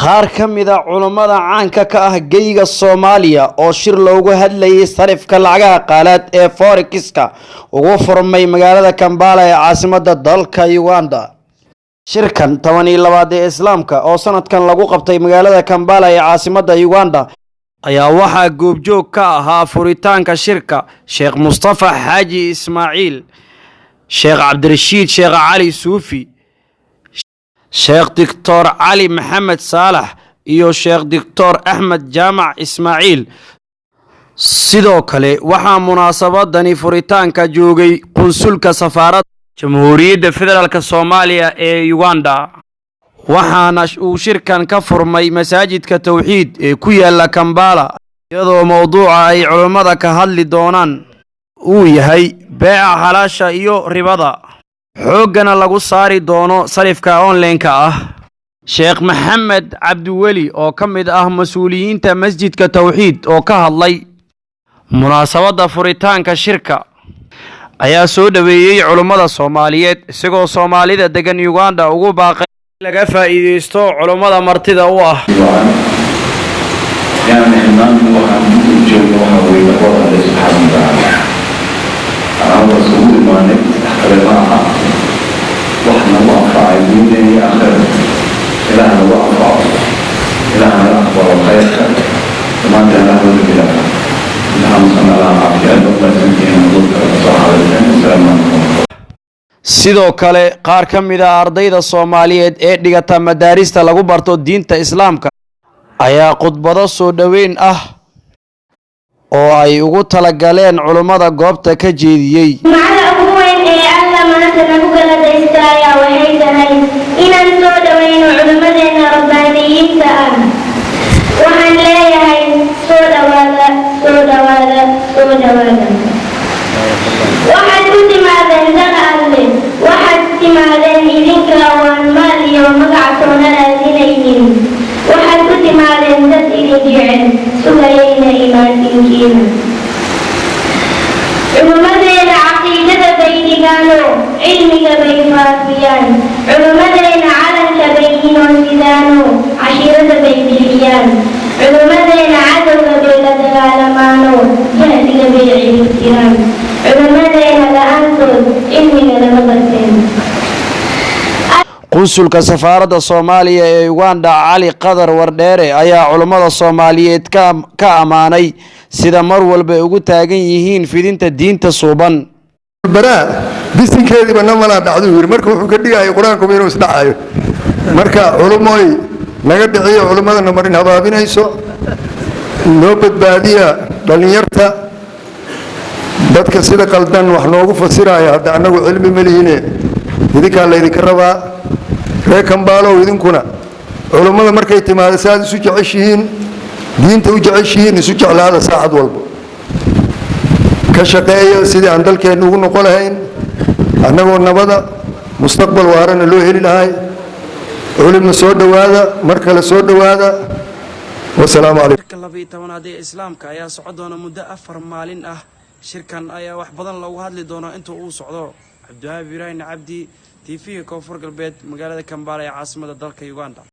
qaar ka mid ah culimada caanka ka ah geyga Soomaaliya oo shir loogu hadlayay sarifka lacagaha qaalaad ee forex-ka ugu furmay magaalada Kampala ee caasimadda dalka Uganda. shirkan 12 ee Islaamka oo sanadkan lagu qabtay magaalada Kampala ee caasimadda Uganda ayaa waxaa goobjoog ka ahaa furitaanka shirka Sheekh Mustafa Xaaji Ismaaciil, Sheekh Cabdirashiid Sheekh Cali Suufi, Sheekh Dr. Ali Maxamed Saalax iyo Sheekh Dr. Ahmed Jaamac Ismaaciil. sidoo kale waxaa munaasabadani furitaanka joogay qunsulka safaaradda Jamhuuriyadda Federaalka Soomaaliya ee Uganda, waxaana uu shirkan ka furmay masaajidka Tawxiid ee ku yaala Kampala, iyadoo mowduuca ay culimada ka hadli doonaan uu yahay beeca xalaasha iyo ribada, xoogana lagu saari doono sarifka online-ka ah. Sheekh Maxamed Cabdiweli oo ka mid ah mas'uuliyiinta masjidka Tawxiid oo ka hadlay munaasabadda furitaanka shirka ayaa soo dhaweeyay culimada Soomaaliyeed, isagoo Soomaalida degan Uganda ugu baaqay laga faa'iideysto culimada martida u ah. sidoo kale qaar ka mid ah ardayda Soomaaliyeed ee dhigata madaarista lagu barto diinta Islaamka ayaa khudbado soo dhaweyn ah oo ay ugu talagaleen culimada goobta ka jeediyay. qunsulka safaaradda Soomaaliya ee Uganda Cali Qadar Wardheere ayaa culimada Soomaaliyeed ka amaanay sida mar walba ugu taagan yihiin fidinta diinta suuban. baraa bisinkeediba namala dhacdo yiri marka wuxuu ka dhigay quraanku inuu isdhacayo marka culimooy naga dhiciyo culimadana marin habaabinayso noo badbaadiya dhalinyarta dadka sida qaldan wax noogu fasiraya hadda anagu cilmi ma lihiine idinka la idinka rabaa reer Kampala idinkuna culimada markay timaado saad isu jeceshihiin diinta u jeceshihiin isu jeclaada saacad walba ka shaqeeyo sidii aan dalkeenu ugu noqon lahayn annagoo nabada mustaqbal waarana loo heli lahay. culimada soo dhawaada marka la soo dhawaada. wassalaamu calaykum. 12 ee Islaamka ayaa socon doona muddo 4 maalin ah. shirkan ayaa wax badan lagu hadli doona inta uu socdo. Cabdiwaabi Ibrahim Cabdi, TV Koonfur Galbeed, magaalada Kampala ee caasimadda dalka Uganda.